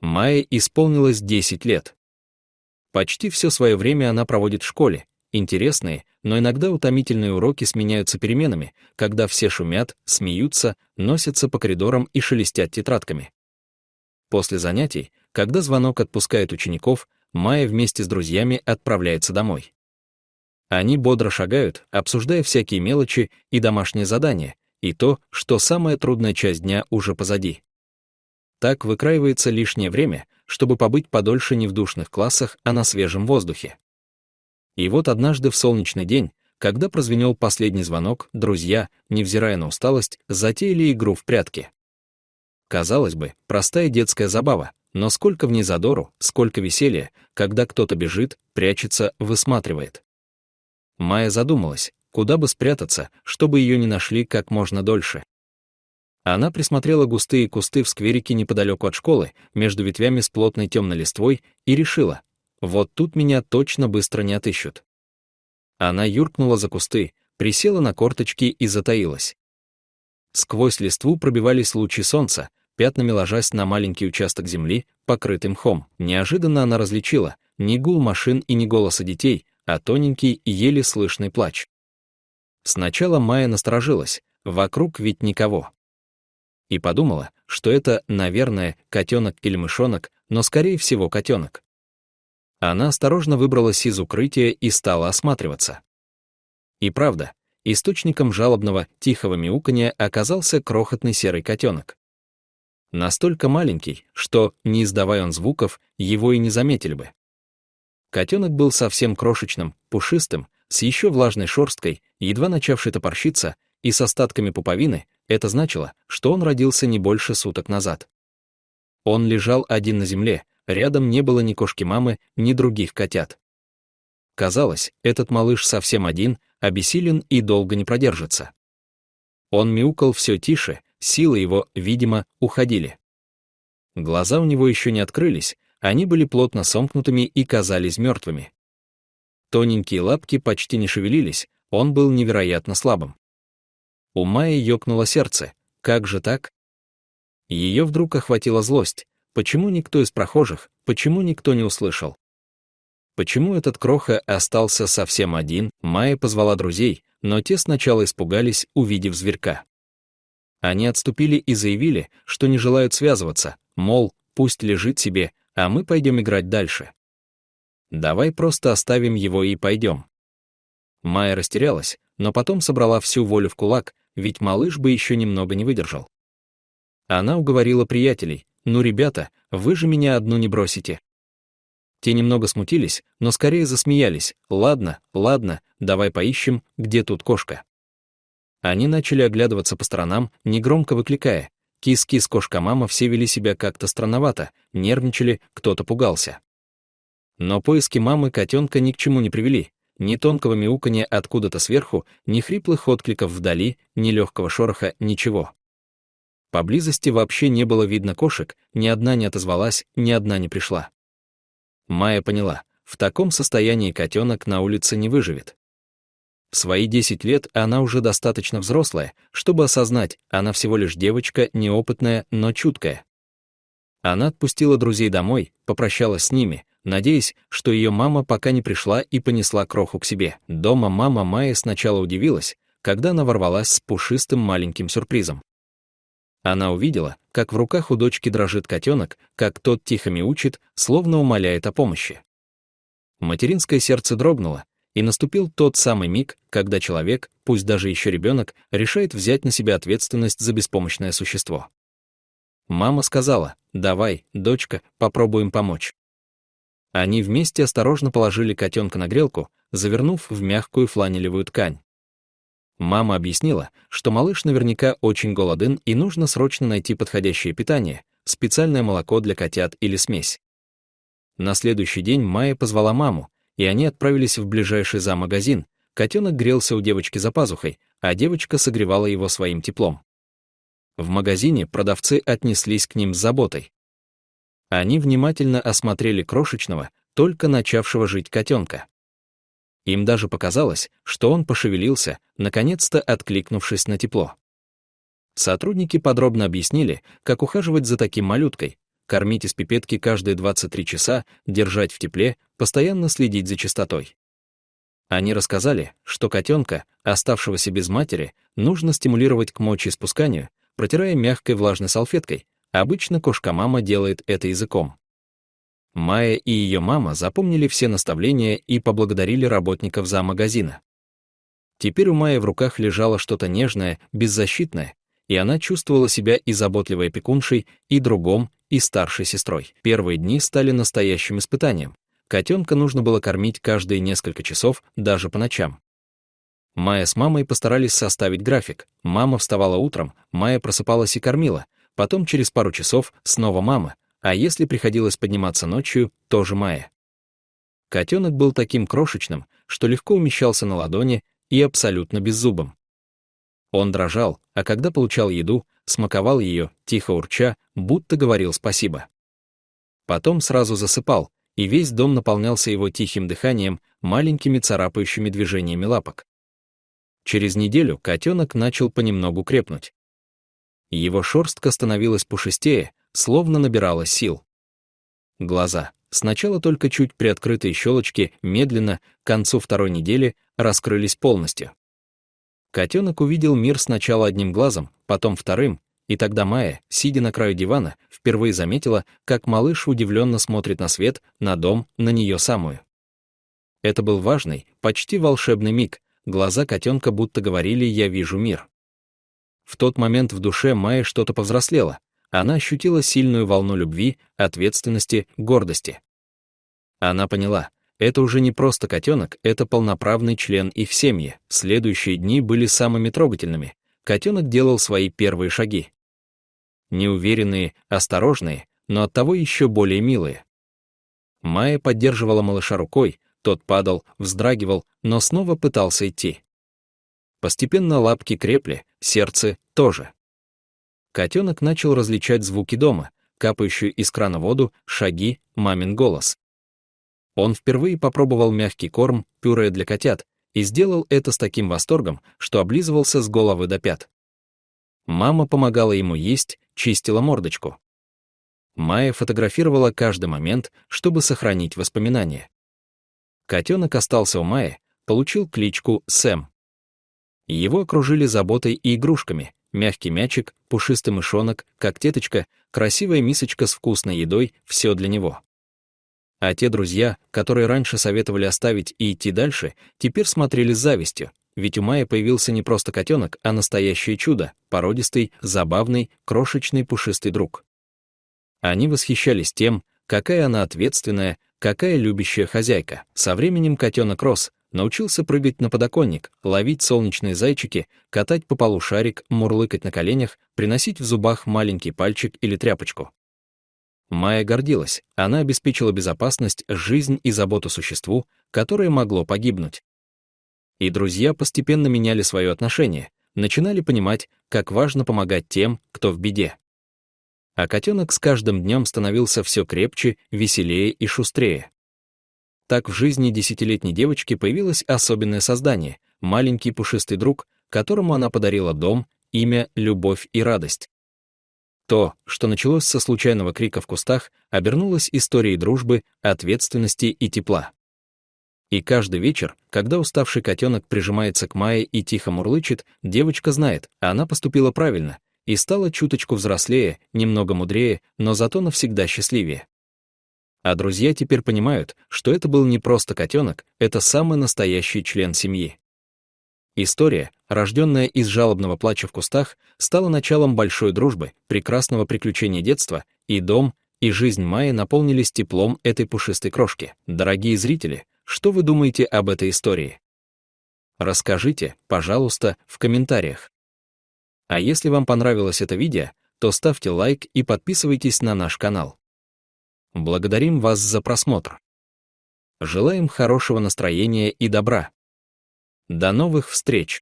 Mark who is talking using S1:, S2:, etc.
S1: Майе исполнилось 10 лет. Почти все свое время она проводит в школе. Интересные, но иногда утомительные уроки сменяются переменами, когда все шумят, смеются, носятся по коридорам и шелестят тетрадками. После занятий, когда звонок отпускает учеников, Майя вместе с друзьями отправляется домой. Они бодро шагают, обсуждая всякие мелочи и домашние задания, и то, что самая трудная часть дня уже позади. Так выкраивается лишнее время, чтобы побыть подольше не в душных классах, а на свежем воздухе. И вот однажды в солнечный день, когда прозвенел последний звонок, друзья, невзирая на усталость, затеяли игру в прятки. Казалось бы, простая детская забава, но сколько в ней задору, сколько веселья, когда кто-то бежит, прячется, высматривает. Майя задумалась, куда бы спрятаться, чтобы ее не нашли как можно дольше. Она присмотрела густые кусты в скверике неподалеку от школы, между ветвями с плотной темной листвой, и решила: вот тут меня точно быстро не отыщут. Она юркнула за кусты, присела на корточки и затаилась. Сквозь листву пробивались лучи солнца, пятнами ложась на маленький участок земли, покрытый мхом. Неожиданно она различила не гул машин и не голоса детей, а тоненький и еле слышный плач. Сначала Майя насторожилась, вокруг ведь никого. И подумала, что это, наверное, котенок или мышонок, но скорее всего котенок. Она осторожно выбралась из укрытия и стала осматриваться. И правда, источником жалобного, тихого мяуканья оказался крохотный серый котенок. Настолько маленький, что, не издавая он звуков, его и не заметили бы. Котенок был совсем крошечным, пушистым, с еще влажной шерсткой, едва начавшей топорщиться, и с остатками пуповины. Это значило, что он родился не больше суток назад. Он лежал один на земле, рядом не было ни кошки-мамы, ни других котят. Казалось, этот малыш совсем один, обессилен и долго не продержится. Он мяукал все тише, силы его, видимо, уходили. Глаза у него еще не открылись, они были плотно сомкнутыми и казались мертвыми. Тоненькие лапки почти не шевелились, он был невероятно слабым. У Майи ёкнуло сердце. Как же так? Ее вдруг охватила злость. Почему никто из прохожих, почему никто не услышал? Почему этот кроха остался совсем один? Майя позвала друзей, но те сначала испугались, увидев зверька. Они отступили и заявили, что не желают связываться, мол, пусть лежит себе, а мы пойдем играть дальше. Давай просто оставим его и пойдем. Майя растерялась, но потом собрала всю волю в кулак, ведь малыш бы еще немного не выдержал. Она уговорила приятелей: «Ну, ребята, вы же меня одну не бросите». Те немного смутились, но скорее засмеялись. «Ладно, ладно, давай поищем, где тут кошка». Они начали оглядываться по сторонам, негромко выкликая. Кис-кис, кошка-мама, все вели себя как-то странновато, нервничали, кто-то пугался. Но поиски мамы котенка ни к чему не привели. Ни тонкого мяуканья откуда-то сверху, ни хриплых откликов вдали, ни легкого шороха, ничего. Поблизости вообще не было видно кошек, ни одна не отозвалась, ни одна не пришла. Майя поняла, в таком состоянии котенок на улице не выживет. В свои 10 лет она уже достаточно взрослая, чтобы осознать, она всего лишь девочка, неопытная, но чуткая. Она отпустила друзей домой, попрощалась с ними, надеясь, что ее мама пока не пришла, и понесла кроху к себе. Дома мама Майи сначала удивилась, когда она ворвалась с пушистым маленьким сюрпризом. Она увидела, как в руках у дочки дрожит котенок, как тот тихо мяучит, словно умоляет о помощи. Материнское сердце дрогнуло, и наступил тот самый миг, когда человек, пусть даже еще ребенок, решает взять на себя ответственность за беспомощное существо. Мама сказала: «Давай, дочка, попробуем помочь». Они вместе осторожно положили котенка на грелку, завернув в мягкую фланелевую ткань. Мама объяснила, что малыш наверняка очень голоден и нужно срочно найти подходящее питание, специальное молоко для котят или смесь. На следующий день Майя позвала маму, и они отправились в ближайший зоомагазин. Котенок грелся у девочки за пазухой, а девочка согревала его своим теплом. В магазине продавцы отнеслись к ним с заботой. Они внимательно осмотрели крошечного, только начавшего жить котенка. Им даже показалось, что он пошевелился, наконец-то откликнувшись на тепло. Сотрудники подробно объяснили, как ухаживать за таким малюткой. кормить из пипетки каждые 23 часа, держать в тепле, постоянно следить за чистотой. Они рассказали, что котенка, оставшегося без матери, нужно стимулировать к мочеиспусканию, протирая мягкой влажной салфеткой. Обычно кошка-мама делает это языком. Майя и ее мама запомнили все наставления и поблагодарили работников зоомагазина. Теперь у Майи в руках лежало что-то нежное, беззащитное, и она чувствовала себя и заботливой опекуншей, и другом, и старшей сестрой. Первые дни стали настоящим испытанием. Котенка нужно было кормить каждые несколько часов, даже по ночам. Майя с мамой постарались составить график. Мама вставала утром, Майя просыпалась и кормила, потом через пару часов снова мама, а если приходилось подниматься ночью, тоже Майя. Котенок был таким крошечным, что легко умещался на ладони и абсолютно беззубым. Он дрожал, а когда получал еду, смаковал ее, тихо урча, будто говорил спасибо. Потом сразу засыпал, и весь дом наполнялся его тихим дыханием, маленькими царапающими движениями лапок. Через неделю котенок начал понемногу крепнуть. Его шерстка становилась пушистее, словно набирала сил. Глаза, сначала только чуть приоткрытые щелочки, медленно, к концу второй недели, раскрылись полностью. Котенок увидел мир сначала одним глазом, потом вторым, и тогда Майя, сидя на краю дивана, впервые заметила, как малыш удивленно смотрит на свет, на дом, на нее самую. Это был важный, почти волшебный миг, глаза котенка будто говорили «я вижу мир». В тот момент в душе Майи что-то повзрослело, она ощутила сильную волну любви, ответственности, гордости. Она поняла, это уже не просто котенок, это полноправный член их семьи. Следующие дни были самыми трогательными. Котенок делал свои первые шаги. Неуверенные, осторожные, но оттого еще более милые. Майя поддерживала малыша рукой, тот падал, вздрагивал, но снова пытался идти. Постепенно лапки крепли, сердце тоже. Котенок начал различать звуки дома, капающую из крана воду, шаги, мамин голос. Он впервые попробовал мягкий корм, пюре для котят, и сделал это с таким восторгом, что облизывался с головы до пят. Мама помогала ему есть, чистила мордочку. Майя фотографировала каждый момент, чтобы сохранить воспоминания. Котенок остался у Майи, получил кличку Сэм. Его окружили заботой и игрушками, мягкий мячик, пушистый мышонок, когтеточка, красивая мисочка с вкусной едой, все для него. А те друзья, которые раньше советовали оставить и идти дальше, теперь смотрели с завистью, ведь у Майи появился не просто котенок, а настоящее чудо, породистый, забавный, крошечный пушистый друг. Они восхищались тем, какая она ответственная, какая любящая хозяйка. Со временем котенок рос, научился прыгать на подоконник, ловить солнечные зайчики, катать по полу шарик, мурлыкать на коленях, приносить в зубах маленький пальчик или тряпочку. Майя гордилась, она обеспечила безопасность, жизнь и заботу существу, которое могло погибнуть. И друзья постепенно меняли свое отношение, начинали понимать, как важно помогать тем, кто в беде. А котенок с каждым днем становился все крепче, веселее и шустрее. Так в жизни 10-летней девочки появилось особенное создание, маленький пушистый друг, которому она подарила дом, имя, любовь и радость. То, что началось со случайного крика в кустах, обернулось историей дружбы, ответственности и тепла. И каждый вечер, когда уставший котенок прижимается к Майе и тихо мурлычет, девочка знает, она поступила правильно и стала чуточку взрослее, немного мудрее, но зато навсегда счастливее. А друзья теперь понимают, что это был не просто котенок, это самый настоящий член семьи. История, рожденная из жалобного плача в кустах, стала началом большой дружбы, прекрасного приключения детства, и дом, и жизнь Майи наполнились теплом этой пушистой крошки. Дорогие зрители, что вы думаете об этой истории? Расскажите, пожалуйста, в комментариях. А если вам понравилось это видео, то ставьте лайк и подписывайтесь на наш канал. Благодарим вас за просмотр. Желаем хорошего настроения и добра. До новых встреч!